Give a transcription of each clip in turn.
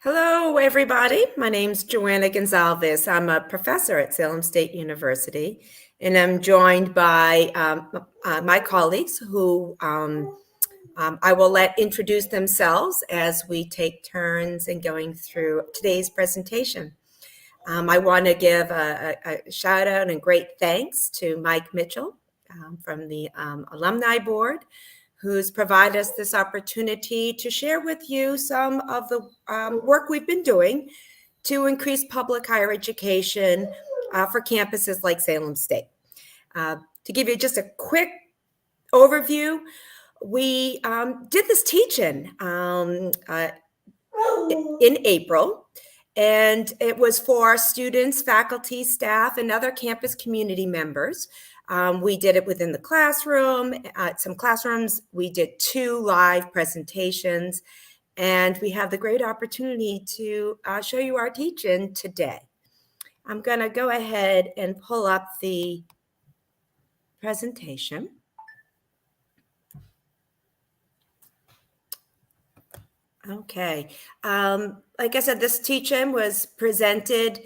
Hello, everybody. My name's Joanna Gonzalez. I'm a professor at Salem State University, and I'm joined by my colleagues who I will let introduce themselves as we take turns in going through today's presentation. I want to give a shout out and great thanks to Mike Mitchell from the Alumni Board, who's provided us this opportunity to share with you some of the work we've been doing to increase public higher education for campuses like Salem State. To give you just a quick overview, we did this teach-in in April, and it was for students, faculty, staff, and other campus community members. We did it within the classroom. Some classrooms, we did 2 live presentations, and we have the great opportunity to show you our teach-in today. I'm going to go ahead and pull up the presentation. Okay. Like I said, this teach-in was presented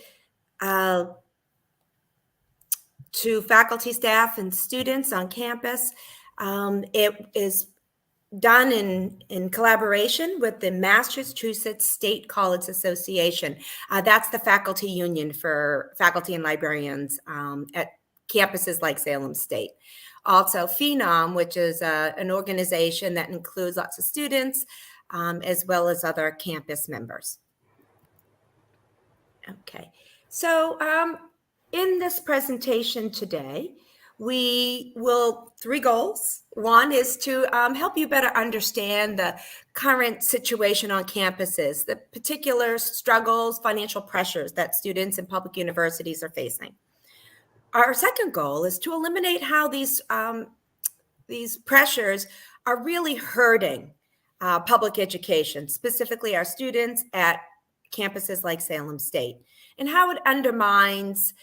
to faculty, staff, and students on campus. It is done in collaboration with the Massachusetts State College Association. That's the faculty union for faculty and librarians at campuses like Salem State. Also, Phenom, which is an organization that includes lots of students, as well as other campus members. Okay, so in this presentation today, we will 3 goals. One is to help you better understand the current situation on campuses, the particular struggles, financial pressures that students in public universities are facing. Our second goal is to eliminate how these pressures are really hurting public education, specifically our students at campuses like Salem State, and how it undermines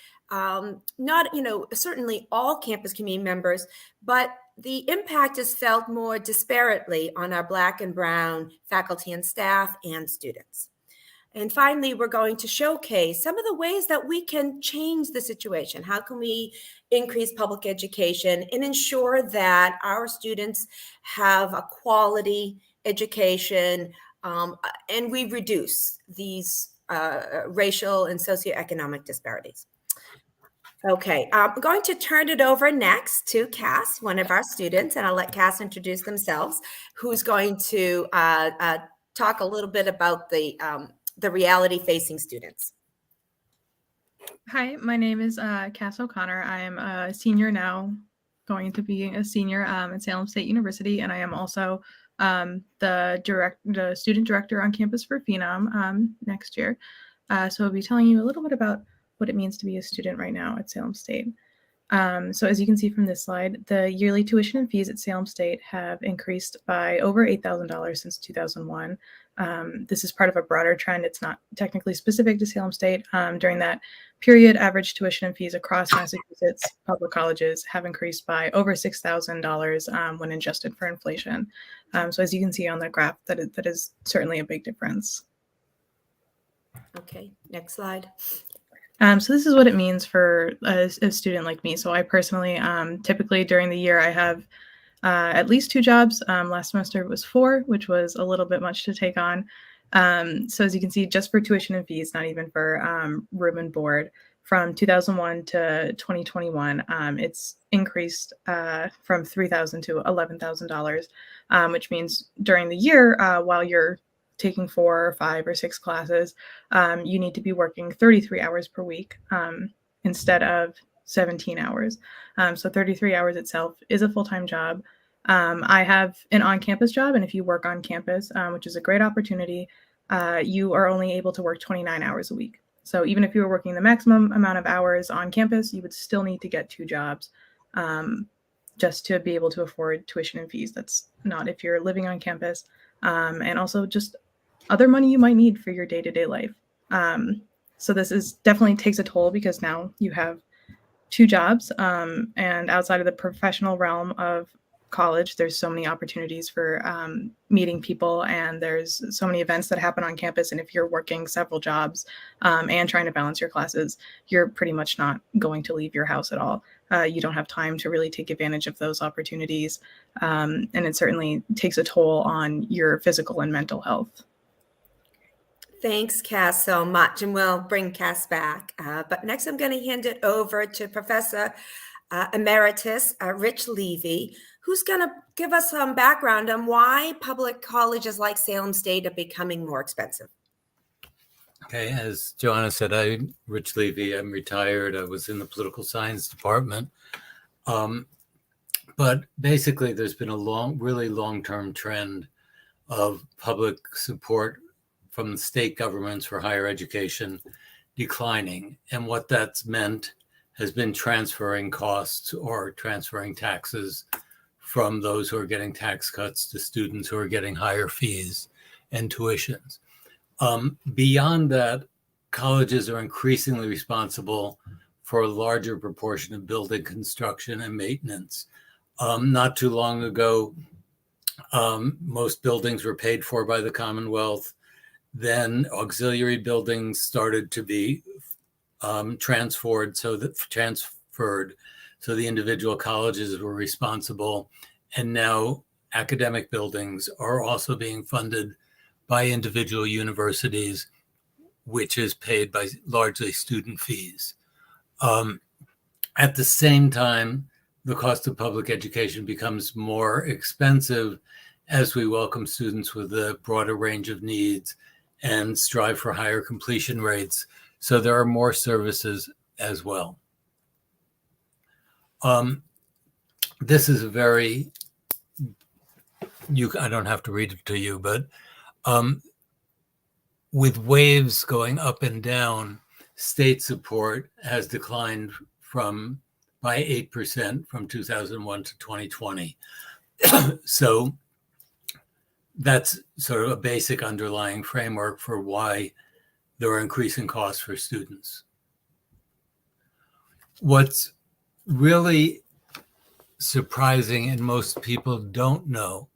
certainly all campus community members, but the impact is felt more disparately on our Black and Brown faculty and staff and students. And finally, we're going to showcase some of the ways that we can change the situation. How can we increase public education and ensure that our students have a quality education and we reduce these racial and socioeconomic disparities? Okay, I'm going to turn it over next to Cass, one of our students, and I'll let Cass introduce themselves, who's going to talk a little bit about the reality facing students. Hi, my name is Cass O'Connor. I am a senior now, going to be a senior at Salem State University, and I am also the student director on campus for Phenom next year. So I'll be telling you a little bit about what it means to be a student right now at Salem State. So as you can see from this slide, the yearly tuition and fees at Salem State have increased by over $8,000 since 2001. This is part of a broader trend. It's not technically specific to Salem State. During that period, average tuition and fees across Massachusetts public colleges have increased by over $6,000 when adjusted for inflation. So as you can see on the graph, that is certainly a big difference. Okay, next slide. So this is what it means for a student like me. So I personally, typically during the year, I have at least 2 jobs. Last semester it was 4, which was a little bit much to take on. So as you can see, just for tuition and fees, not even for room and board, from 2001 to 2021, it's increased from $3,000 to $11,000, which means during the year, while you're taking 4 or 5 or 6 classes, you need to be working 33 hours per week instead of 17 hours. So 33 hours itself is a full-time job. I have an on-campus job, and if you work on campus, which is a great opportunity, you are only able to work 29 hours a week. So even if you were working the maximum amount of hours on campus, you would still need to get 2 jobs just to be able to afford tuition and fees. That's not if you're living on campus, and also just other money you might need for your day-to-day life. So this is definitely takes a toll because now you have 2 jobs, and outside of the professional realm of college, there's so many opportunities for meeting people, and there's so many events that happen on campus. And if you're working several jobs and trying to balance your classes, you're pretty much not going to leave your house at all. You don't have time to really take advantage of those opportunities. And it certainly takes a toll on your physical and mental health. Thanks, Cass, so much. And we'll bring Cass back. But next, I'm going to hand it over to Professor Emeritus Rich Levy, who's going to give us some background on why public colleges like Salem State are becoming more expensive. Okay, as Joanna said, I'm Rich Levy. I'm retired. I was in the political science department. But basically, there's been a really long-term trend of public support from the state governments for higher education declining. And what that's meant has been transferring costs or transferring taxes from those who are getting tax cuts to students who are getting higher fees and tuitions. Beyond that, colleges are increasingly responsible for a larger proportion of building construction and maintenance. Not too long ago, most buildings were paid for by the Commonwealth. Then auxiliary buildings started to be transferred so the individual colleges were responsible. And now academic buildings are also being funded by individual universities, which is paid by largely student fees. At the same time, the cost of public education becomes more expensive as we welcome students with a broader range of needs and strive for higher completion rates. So there are more services as well. This is I don't have to read it to you, but with waves going up and down, state support has declined by 8% from 2001 to 2020. So that's sort of a basic underlying framework for why there are increasing costs for students. What's really surprising, and most people don't know,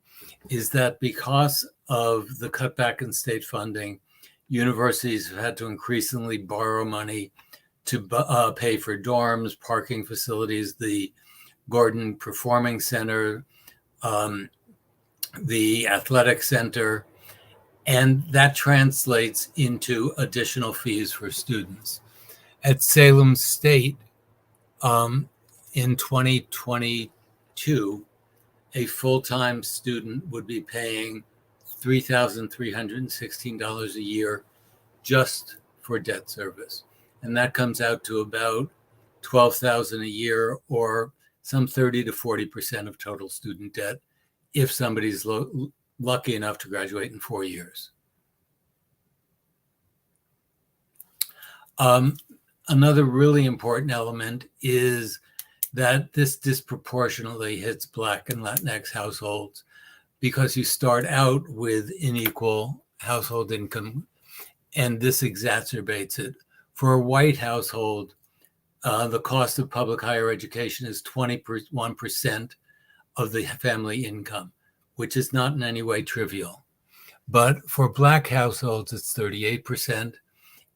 is that because of the cutback in state funding, universities have had to increasingly borrow money to pay for dorms, parking facilities, the Gordon Performing Center, the athletic center, and that translates into additional fees for students. At Salem State, in 2022, a full-time student would be paying $3,316 a year just for debt service. And that comes out to about $12,000 a year, or some 30 to 40% of total student debt if somebody's lucky enough to graduate in 4 years. Another really important element is that this disproportionately hits Black and Latinx households because you start out with unequal household income, and this exacerbates it. For a white household, the cost of public higher education is 21% of the family income, which is not in any way trivial. But for Black households, it's 38%,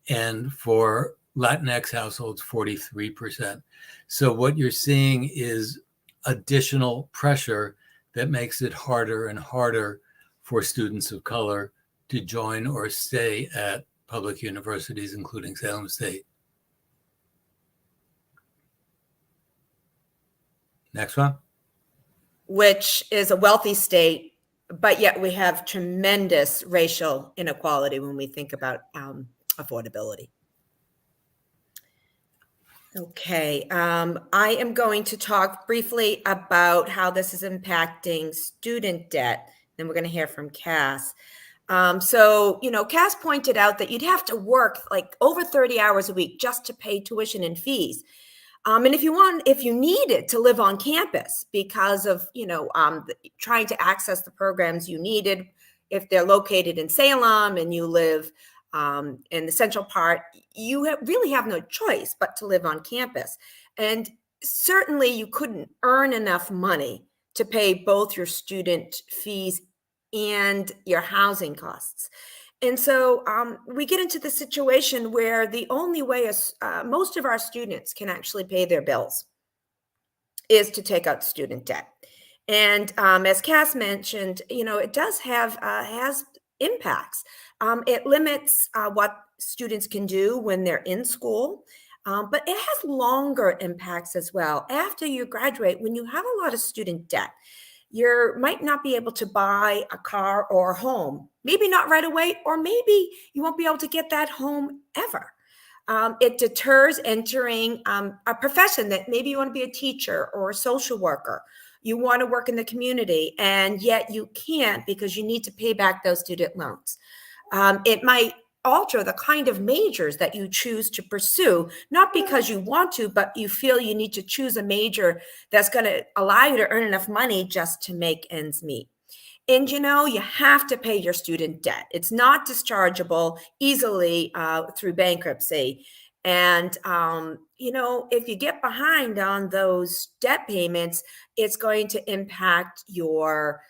and for Latinx households, 43%. So what you're seeing is additional pressure that makes it harder and harder for students of color to join or stay at public universities, including Salem State. Next one. Which is a wealthy state, but yet we have tremendous racial inequality when we think about affordability. Okay, I am going to talk briefly about how this is impacting student debt. Then we're going to hear from Cass. So, Cass pointed out that you'd have to work like over 30 hours a week just to pay tuition and fees. And if you needed to live on campus because of, trying to access the programs you needed, if they're located in Salem and you live in the central part, you really have no choice but to live on campus. And certainly you couldn't earn enough money to pay both your student fees and your housing costs. And so we get into the situation where the only way most of our students can actually pay their bills is to take out student debt. And as Cass mentioned, it does have has impacts. It limits what students can do when they're in school, but it has longer impacts as well. After you graduate, when you have a lot of student debt, you might not be able to buy a car or a home, maybe not right away, or maybe you won't be able to get that home ever. It deters entering a profession that maybe you want to be a teacher or a social worker. You want to work in the community, and yet you can't because you need to pay back those student loans. It might alter the kind of majors that you choose to pursue, not because you want to, but you feel you need to choose a major that's going to allow you to earn enough money just to make ends meet. And you have to pay your student debt. It's not dischargeable easily through bankruptcy. And, if you get behind on those debt payments, it's going to impact your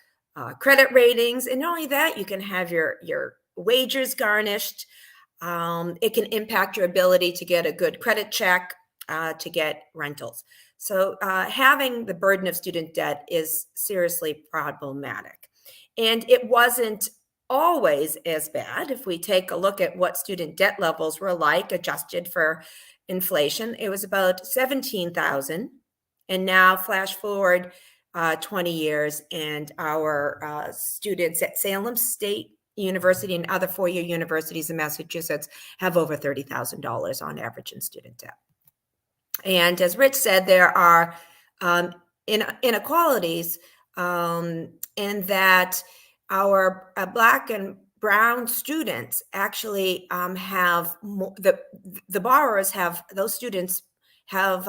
credit ratings. And not only that, you can have your wages garnished. It can impact your ability to get a good credit check, to get rentals. So having the burden of student debt is seriously problematic. And it wasn't always as bad. If we take a look at what student debt levels were like adjusted for inflation, it was about 17,000. And now flash forward 20 years, and our students at Salem State University and other four-year universities in Massachusetts have over $30,000 on average in student debt. And as Rich said, there are inequalities in that our Black and Brown students actually have the borrowers have, those students have,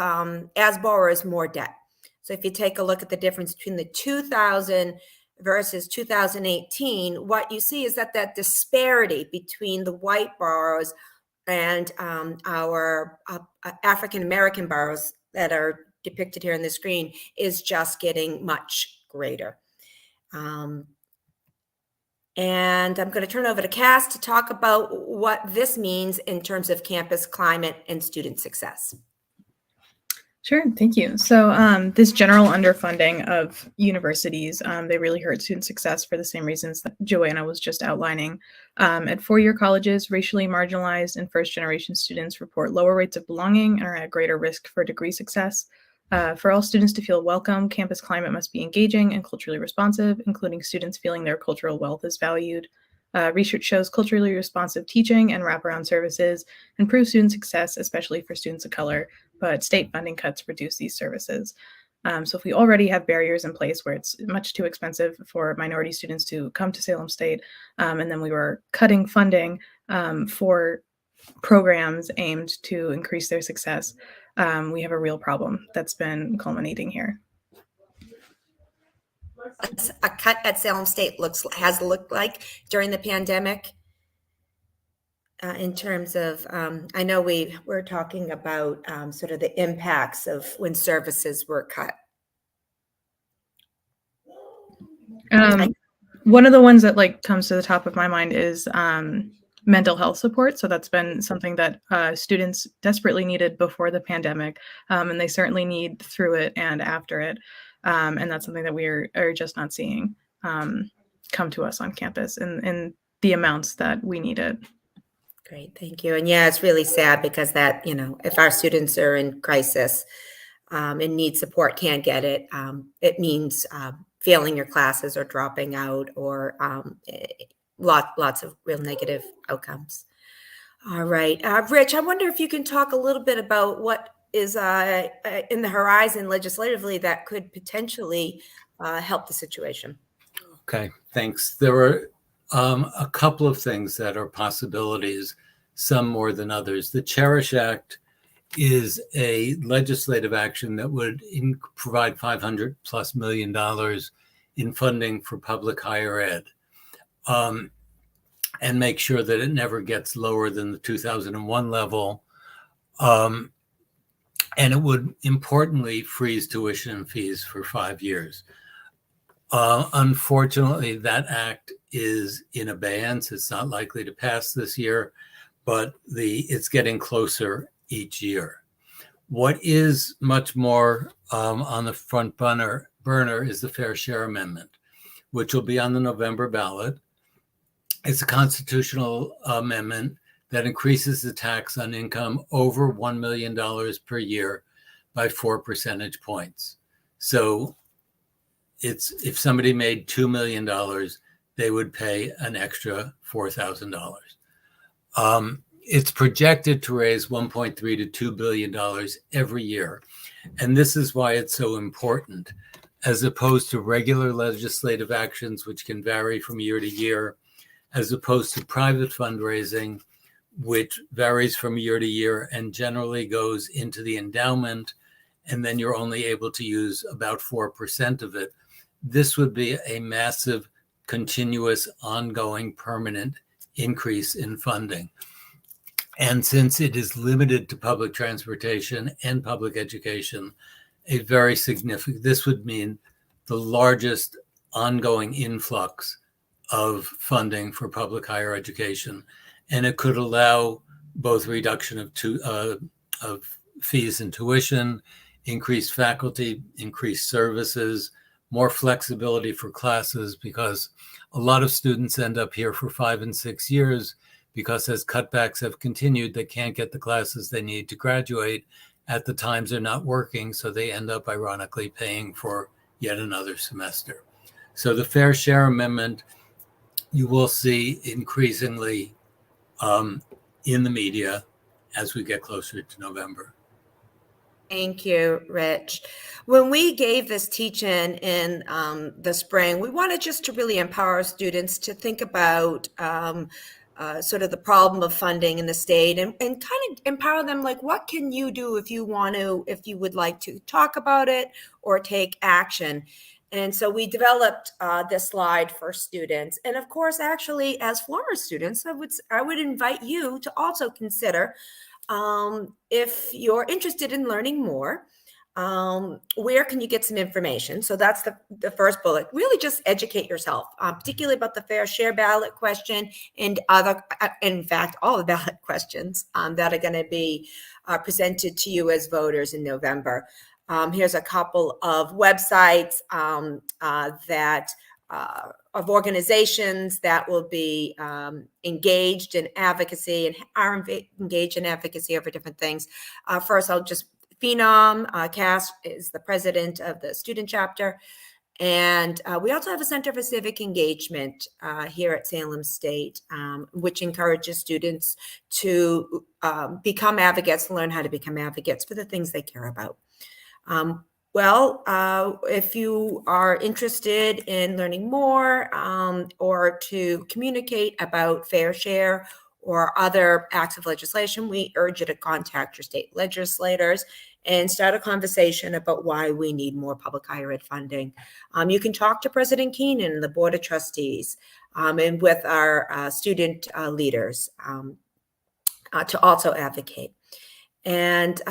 as borrowers, more debt. So if you take a look at the difference between the 2000 versus 2018, what you see is that disparity between the white borrowers and our African-American borrowers that are depicted here on the screen is just getting much greater. And I'm going to turn over to Cass to talk about what this means in terms of campus climate and student success. Sure, thank you. So this general underfunding of universities, they really hurt student success for the same reasons that Joanna was just outlining. At four-year colleges, racially marginalized and first-generation students report lower rates of belonging and are at greater risk for degree success. For all students to feel welcome, campus climate must be engaging and culturally responsive, including students feeling their cultural wealth is valued. Research shows culturally responsive teaching and wraparound services improve student success, especially for students of color, but state funding cuts reduce these services. So if we already have barriers in place where it's much too expensive for minority students to come to Salem State, and then we were cutting funding for programs aimed to increase their success, we have a real problem that's been culminating here. A cut at Salem State has looked like during the pandemic in terms of, I know we're talking about sort of the impacts of when services were cut. One of the ones that comes to the top of my mind is mental health support. So that's been something that students desperately needed before the pandemic, and they certainly need through it and after it. And that's something that we are just not seeing come to us on campus in the amounts that we need it. Great, thank you. And yeah, it's really sad because that, if our students are in crisis and need support, can't get it, it means failing your classes or dropping out or lots of real negative outcomes. All right, Rich, I wonder if you can talk a little bit about what is in the horizon legislatively that could potentially help the situation. Okay, thanks. There are a couple of things that are possibilities, some more than others. The Cherish Act is a legislative action that would provide $500+ million in funding for public higher ed, and make sure that it never gets lower than the 2001 level. And it would importantly freeze tuition and fees for 5 years. Unfortunately, that act is in abeyance. It's not likely to pass this year, but it's getting closer each year. What is much more on the front burner is the Fair Share Amendment, which will be on the November ballot. It's a constitutional amendment that increases the tax on income over $1 million per year by 4 percentage points. So if somebody made $2 million, they would pay an extra $4,000. It's projected to raise $1.3 to $2 billion every year. And this is why it's so important, as opposed to regular legislative actions, which can vary from year to year, as opposed to private fundraising, which varies from year to year and generally goes into the endowment, and then you're only able to use about 4% of it. This would be a massive, continuous, ongoing, permanent increase in funding. And since it is limited to public transportation and public education, this would mean the largest ongoing influx of funding for public higher education. And it could allow both reduction of fees and tuition, increased faculty, increased services, more flexibility for classes, because a lot of students end up here for 5 and 6 years because as cutbacks have continued, they can't get the classes they need to graduate at the times they're not working. So they end up ironically paying for yet another semester. So the Fair Share Amendment, you will see increasingly in the media as we get closer to November. Thank you, Rich. When we gave this teach-in in the spring, we wanted just to really empower students to think about sort of the problem of funding in the state and kind of empower them, like, what can you do if you would like to talk about it or take action? And so we developed this slide for students. And of course, actually, as former students, I would invite you to also consider, if you're interested in learning more, where can you get some information? So that's the first bullet. Really just educate yourself, particularly about the fair share ballot question and in fact, all the ballot questions that are going to be presented to you as voters in November. Here's a couple of websites of organizations that will be engaged in advocacy and are engaged in advocacy over different things. First, Phenom Cass is the president of the student chapter. And we also have a Center for Civic Engagement here at Salem State, which encourages students to become advocates, learn how to become advocates for the things they care about. If you are interested in learning more or to communicate about fair share or other acts of legislation, we urge you to contact your state legislators and start a conversation about why we need more public higher ed funding. You can talk to President Keenan and the Board of Trustees and with our student leaders to also advocate. And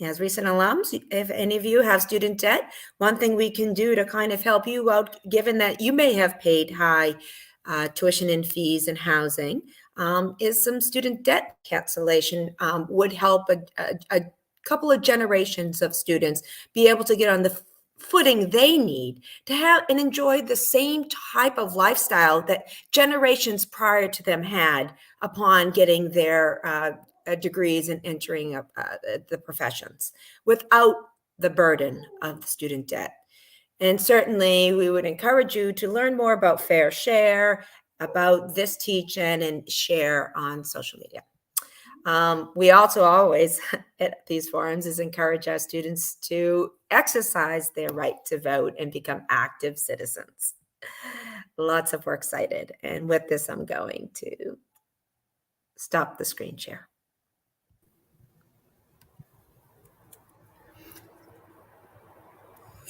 as recent alums, if any of you have student debt, one thing we can do to kind of help you out, given that you may have paid high tuition and fees and housing, is some student debt cancellation would help a couple of generations of students be able to get on the footing they need to have and enjoy the same type of lifestyle that generations prior to them had upon getting their degrees and entering the professions without the burden of the student debt. And certainly we would encourage you to learn more about fair share, about this teach-in, and share on social media. We also always at these forums encourage our students to exercise their right to vote and become active citizens. Lots of work cited. And with this, I'm going to stop the screen share.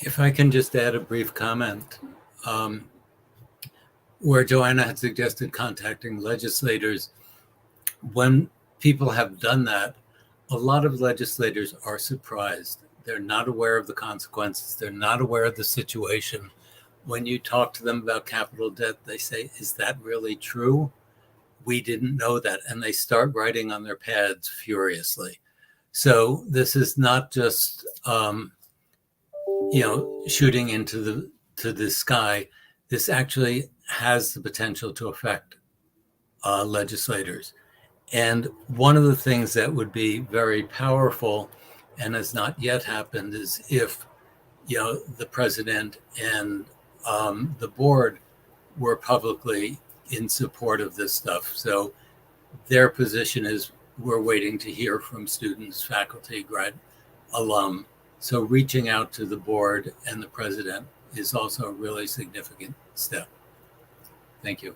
If I can just add a brief comment, where Joanna had suggested contacting legislators, when people have done that, a lot of legislators are surprised They're not aware of the consequences. They're not aware of the situation. When you talk to them about capital debt, they say, is that really true? We didn't know that. And they start writing on their pads furiously. So this is not just, shooting into the sky. This actually has the potential to affect legislators. And one of the things that would be very powerful and has not yet happened is if, the president and the board were publicly in support of this stuff. So their position is we're waiting to hear from students, faculty, grad, alum. So reaching out to the board and the president is also a really significant step. Thank you.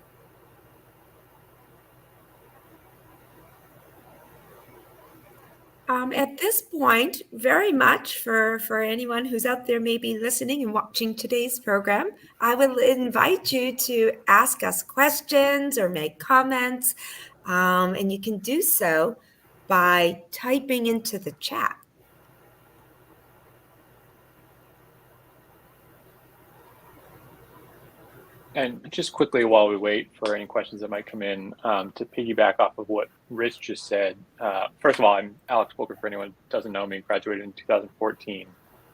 At this point, very much for anyone who's out there maybe listening and watching today's program, I will invite you to ask us questions or make comments, and you can do so by typing into the chat. And just quickly, while we wait for any questions that might come in, to piggyback off of what Rich just said, first of all, I'm Alex Booker, for anyone who doesn't know me, graduated in 2014.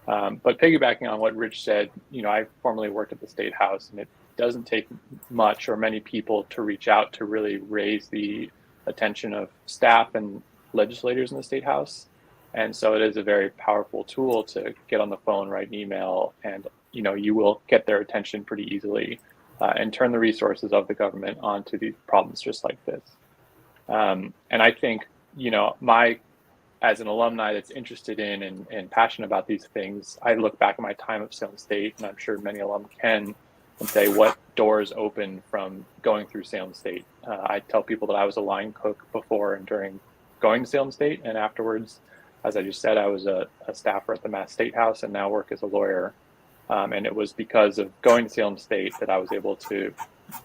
But piggybacking on what Rich said, I formerly worked at the State House, and it doesn't take much or many people to reach out to really raise the attention of staff and legislators in the State House. And so it is a very powerful tool to get on the phone, write an email, and you will get their attention pretty easily. And turn the resources of the government onto these problems just like this. And I think, as an alumni that's interested in and passionate about these things, I look back at my time at Salem State, and I'm sure many alum can, and say what doors open from going through Salem State. I tell people that I was a line cook before and during going to Salem State, and afterwards, as I just said, I was a staffer at the Mass State House and now work as a lawyer. And it was because of going to Salem State that I was able to,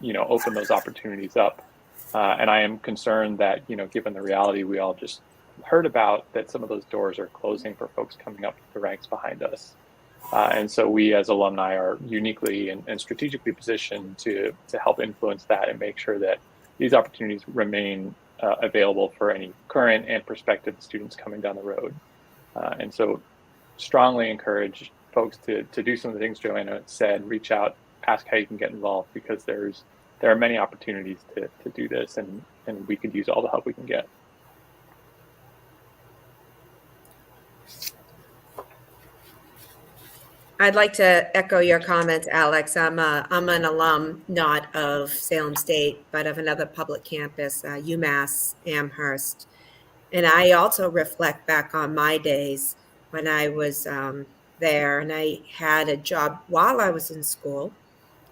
open those opportunities up. And I am concerned that, given the reality we all just heard about, that some of those doors are closing for folks coming up the ranks behind us. And so we as alumni are uniquely and strategically positioned to help influence that and make sure that these opportunities remain available for any current and prospective students coming down the road. And so strongly encourage folks to do some of the things Joanna said, reach out, ask how you can get involved, because there are many opportunities to do this, and we could use all the help we can get. I'd like to echo your comments, Alex. I'm an alum, not of Salem State, but of another public campus, UMass Amherst. And I also reflect back on my days when I was there, and I had a job while I was in school.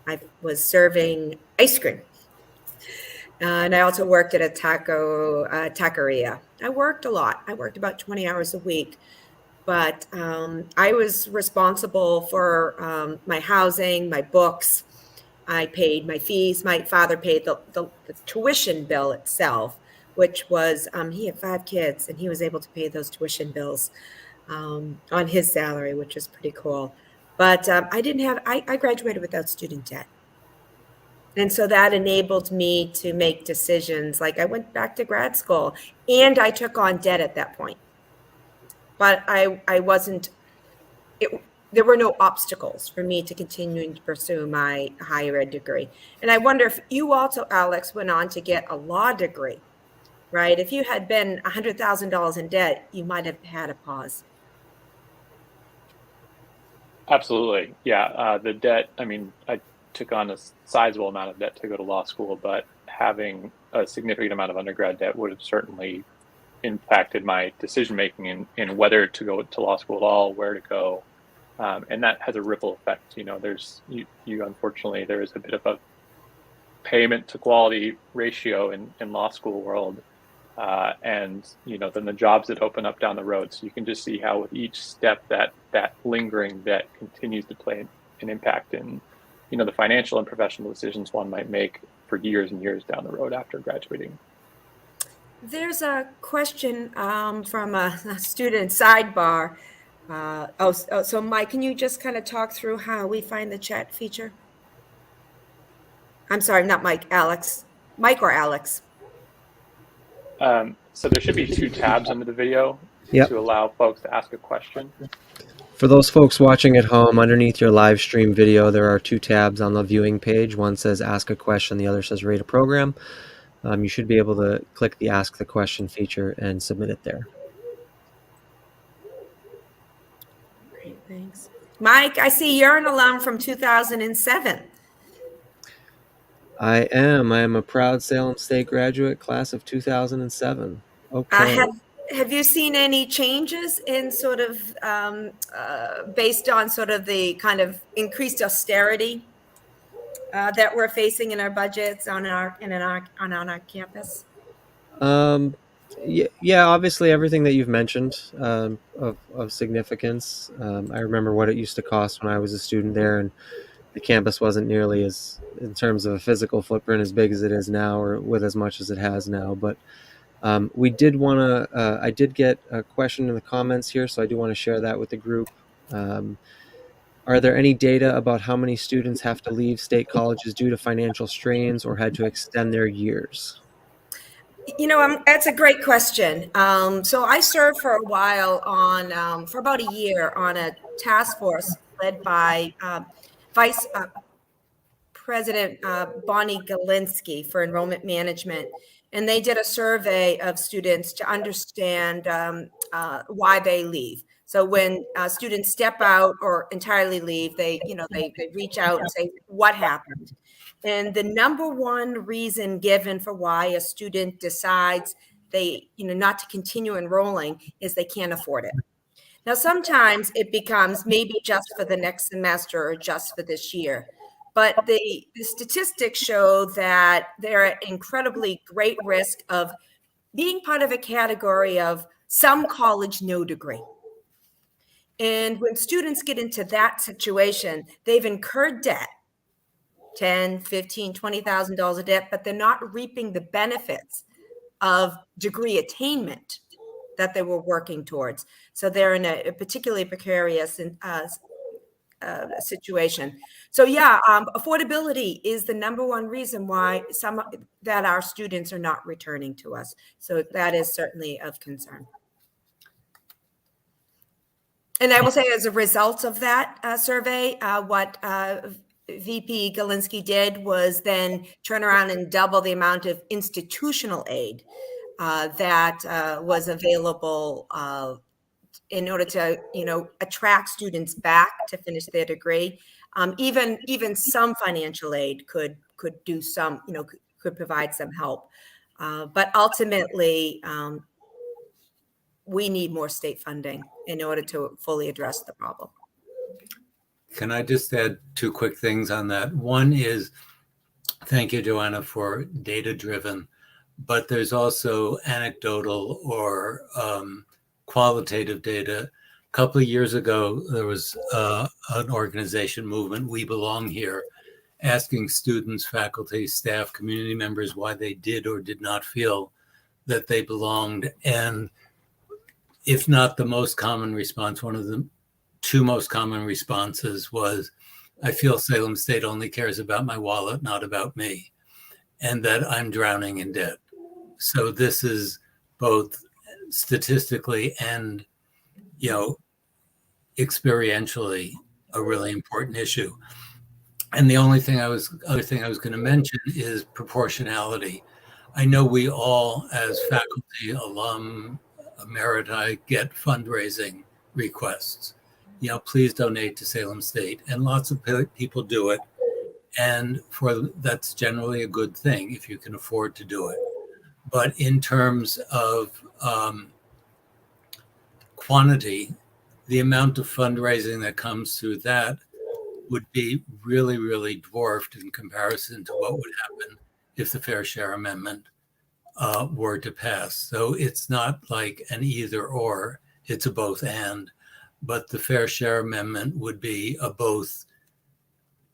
I was serving ice cream, and I also worked at a taqueria. I worked a lot. I worked about 20 hours a week, but I was responsible for my housing, my books. I paid my fees. My father paid the tuition bill itself, which was, he had 5 kids, and he was able to pay those tuition bills on his salary, which is pretty cool. But I graduated without student debt. And so that enabled me to make decisions. Like, I went back to grad school, and I took on debt at that point. But I wasn't, there were no obstacles for me to continue to pursue my higher ed degree. And I wonder if you also, Alex, went on to get a law degree, right? If you had been $100,000 in debt, you might have had a pause. Absolutely. Yeah. The debt, I took on a sizable amount of debt to go to law school, but having a significant amount of undergrad debt would have certainly impacted my decision-making in whether to go to law school at all, where to go. And that has a ripple effect. Unfortunately, there is a bit of a payment to quality ratio in law school world. And then the jobs that open up down the road. So you can just see how with each step that lingering debt continues to play an impact in, the financial and professional decisions one might make for years and years down the road after graduating. There's a question from a student sidebar. So Mike, can you just kind of talk through how we find the chat feature? I'm sorry, not Mike, Alex. Mike or Alex? So there should be two tabs under the video Yep. to allow folks to ask a question. For those folks watching at home, underneath your live stream video, there are two tabs on the viewing page. One says Ask a Question, the other says Rate a Program. You should be able to click the Ask the Question feature and submit it there. Great, thanks. Mike, I see you're an alum from 2007. I am a proud Salem State graduate, class of 2007. Okay. Have you seen any changes in sort of based on sort of the kind of increased austerity that we're facing in our budgets on our campus? Yeah, obviously everything that you've mentioned of significance. I remember what it used to cost when I was a student there, and the campus wasn't nearly as, in terms of a physical footprint, as big as it is now, or with as much as it has now. But we did want to, I did get a question in the comments here, so I do want to share that with the group. Are there any data about how many students have to leave state colleges due to financial strains or had to extend their years? You know, that's a great question. So I served for a while on, for about a year, on a task force led by Vice President Bonnie Galinsky for enrollment management. And they did a survey of students to understand why they leave. So when students step out or entirely leave, they reach out and say, what happened? And the number one reason given for why a student decides they, not to continue enrolling is they can't afford it. Now, sometimes it becomes maybe just for the next semester or just for this year. But the statistics show that they're at incredibly great risk of being part of a category of some college, no degree. And when students get into that situation, they've incurred debt, $10,000, $15,000, $20,000 of debt, but they're not reaping the benefits of degree attainment that they were working towards. So they're in a particularly precarious situation. So yeah, affordability is the number one reason why that our students are not returning to us. So that is certainly of concern. And I will say, as a result of that survey, what VP Galinsky did was then turn around and double the amount of institutional aid that was available in order to, attract students back to finish their degree. Even some financial aid could do some, could provide some help. But ultimately, we need more state funding in order to fully address the problem. Can I just add two quick things on that? One is, thank you, Joanna, for data-driven, but there's also anecdotal or qualitative data. A couple of years ago, there was an organization movement, We Belong Here, asking students, faculty, staff, community members why they did or did not feel that they belonged. And if not the most common response, one of the two most common responses was, I feel Salem State only cares about my wallet, not about me, and that I'm drowning in debt. So this is both statistically and, experientially a really important issue. And the other thing I was going to mention is proportionality. I know we all, as faculty, alum, emeriti, get fundraising requests. Please donate to Salem State, and lots of people do it. And that's generally a good thing if you can afford to do it. But in terms of quantity, the amount of fundraising that comes through that would be really, really dwarfed in comparison to what would happen if the Fair Share Amendment were to pass. So it's not like an either or, it's a both and. But the Fair Share Amendment would be a both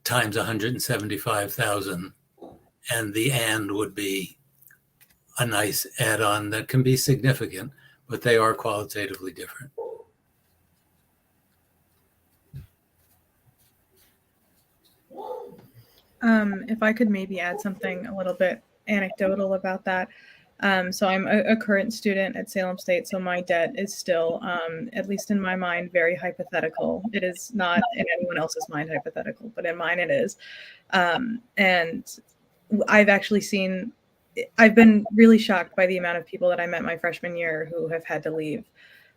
times 175,000, and the and would be a nice add-on that can be significant, but they are qualitatively different. If I could maybe add something a little bit anecdotal about that. So I'm a current student at Salem State, so my debt is still, at least in my mind, very hypothetical. It is not in anyone else's mind hypothetical, but in mine it is. And I've actually seen, I've been really shocked by the amount of people that I met my freshman year who have had to leave.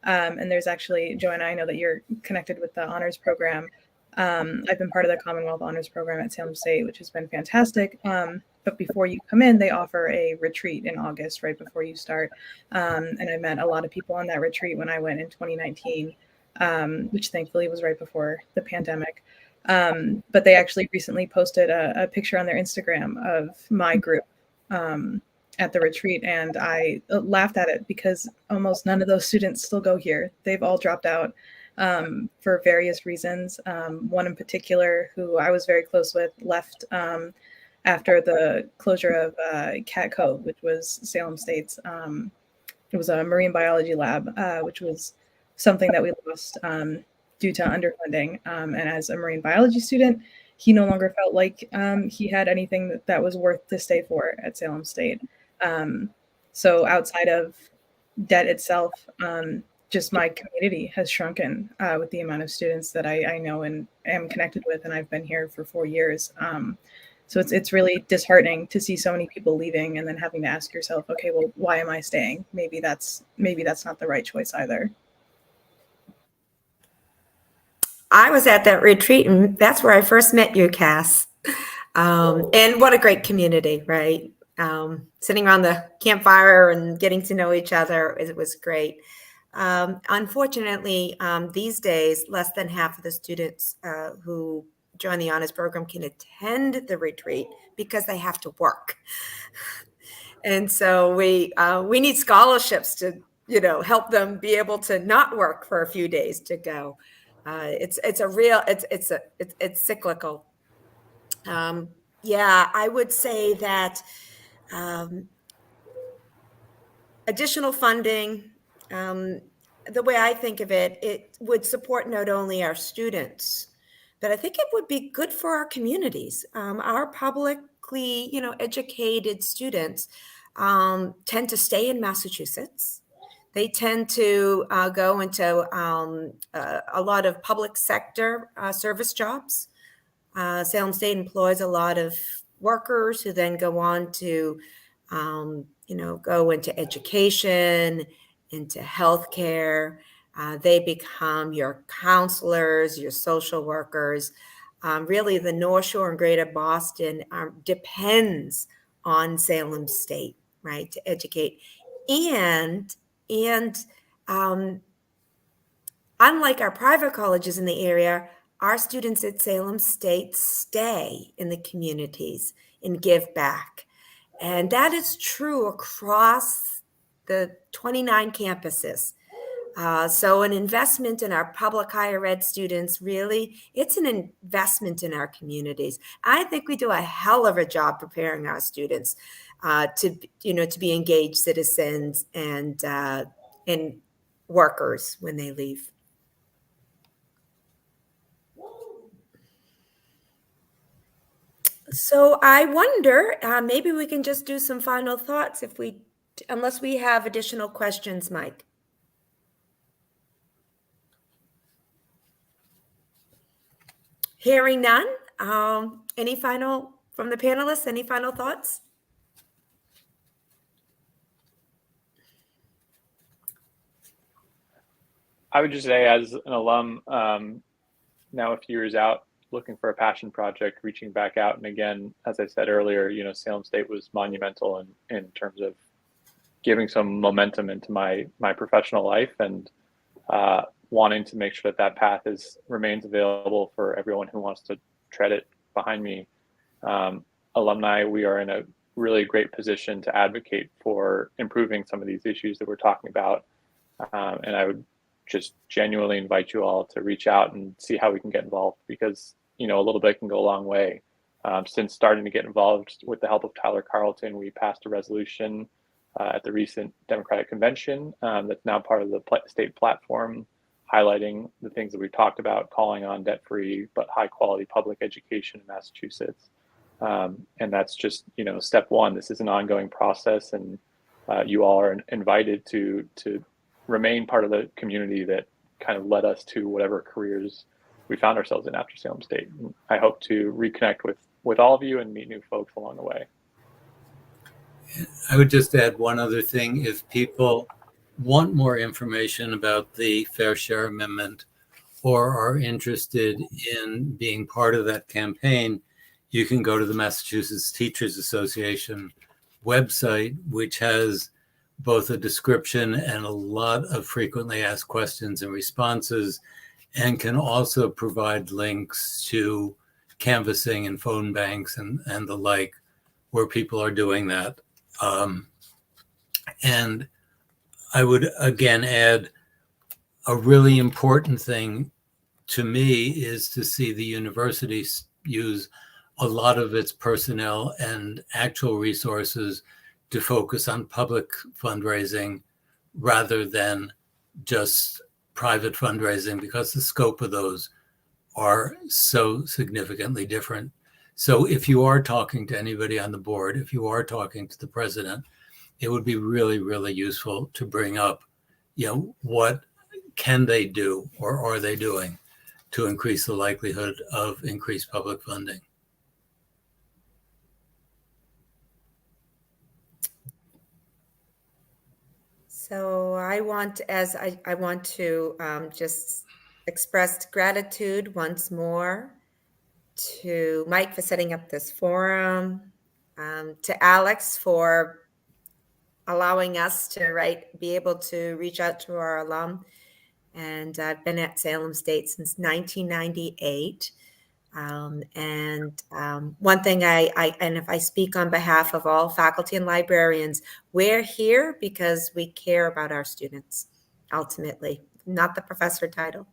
And there's actually, Joanna, I know that you're connected with the honors program. I've been part of the Commonwealth Honors Program at Salem State, which has been fantastic. But before you come in, they offer a retreat in August, right before you start. And I met a lot of people on that retreat when I went in 2019, which thankfully was right before the pandemic. But they actually recently posted a picture on their Instagram of my group at the retreat, and I laughed at it because almost none of those students still go here. They've all dropped out for various reasons. One in particular, who I was very close with, left after the closure of Cat Cove, which was Salem State's. It was a marine biology lab, which was something that we lost due to underfunding. And as a marine biology student, he no longer felt like he had anything that was worth to stay for at Salem State. So outside of debt itself, just my community has shrunken with the amount of students that I know and am connected with, and I've been here for 4 years. So it's really disheartening to see so many people leaving and then having to ask yourself, okay, well, why am I staying? Maybe that's not the right choice either. I was at that retreat, and that's where I first met you, Cass. And what a great community, right? Sitting around the campfire and getting to know each other, it was great. Unfortunately, these days, less than half of the students who join the honors program can attend the retreat because they have to work. And so we need scholarships to, help them be able to not work for a few days to go. It's cyclical. Yeah, I would say that additional funding, the way I think of it, it would support not only our students, but I think it would be good for our communities. Our publicly, educated students tend to stay in Massachusetts. They tend to go into a lot of public sector service jobs. Salem State employs a lot of workers who then go on to, go into education, into healthcare. They become your counselors, your social workers. Really, the North Shore and Greater Boston depends on Salem State, right, to educate. And unlike our private colleges in the area, our students at Salem State stay in the communities and give back. And that is true across the 29 campuses. So an investment in our public higher ed students, really, it's an investment in our communities. I think we do a hell of a job preparing our students to be engaged citizens and workers when they leave. So I wonder, maybe we can just do some final thoughts unless we have additional questions, Mike. Hearing none. Any final from the panelists? Any final thoughts? I would just say, as an alum, now a few years out, looking for a passion project, reaching back out. And again, as I said earlier, Salem State was monumental in terms of giving some momentum into my professional life, and wanting to make sure that path remains available for everyone who wants to tread it behind me. Alumni, we are in a really great position to advocate for improving some of these issues that we're talking about. And I would just genuinely invite you all to reach out and see how we can get involved, because, a little bit can go a long way. Since starting to get involved, with the help of Tyler Carlton, we passed a resolution at the recent Democratic Convention that's now part of the state platform, highlighting the things that we talked about, calling on debt-free but high-quality public education in Massachusetts. And that's just, step one. This is an ongoing process, and you all are invited to remain part of the community that kind of led us to whatever careers we found ourselves in after Salem State. And I hope to reconnect with all of you and meet new folks along the way. I would just add one other thing. If people want more information about the Fair Share Amendment or are interested in being part of that campaign, you can go to the Massachusetts Teachers Association website, which has both a description and a lot of frequently asked questions and responses, and can also provide links to canvassing and phone banks and the like, where people are doing that. And I would again add, a really important thing to me is to see the university use a lot of its personnel and actual resources to focus on public fundraising rather than just private fundraising, because the scope of those are so significantly different. So if you are talking to anybody on the board, if you are talking to the president, it would be really, really useful to bring up, what can they do or are they doing to increase the likelihood of increased public funding? So I want to just express gratitude once more to Mike for setting up this forum, to Alex for allowing us to be able to reach out to our alum. And I've been at Salem State since 1998. One thing and if I speak on behalf of all faculty and librarians, we're here because we care about our students, ultimately, not the professor title.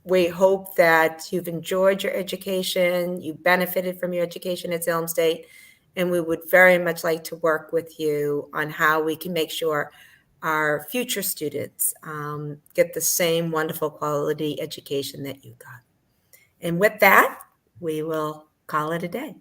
We hope that you've enjoyed your education, you benefited from your education at Salem State, and we would very much like to work with you on how we can make sure our future students get the same wonderful quality education that you got. And with that, we will call it a day.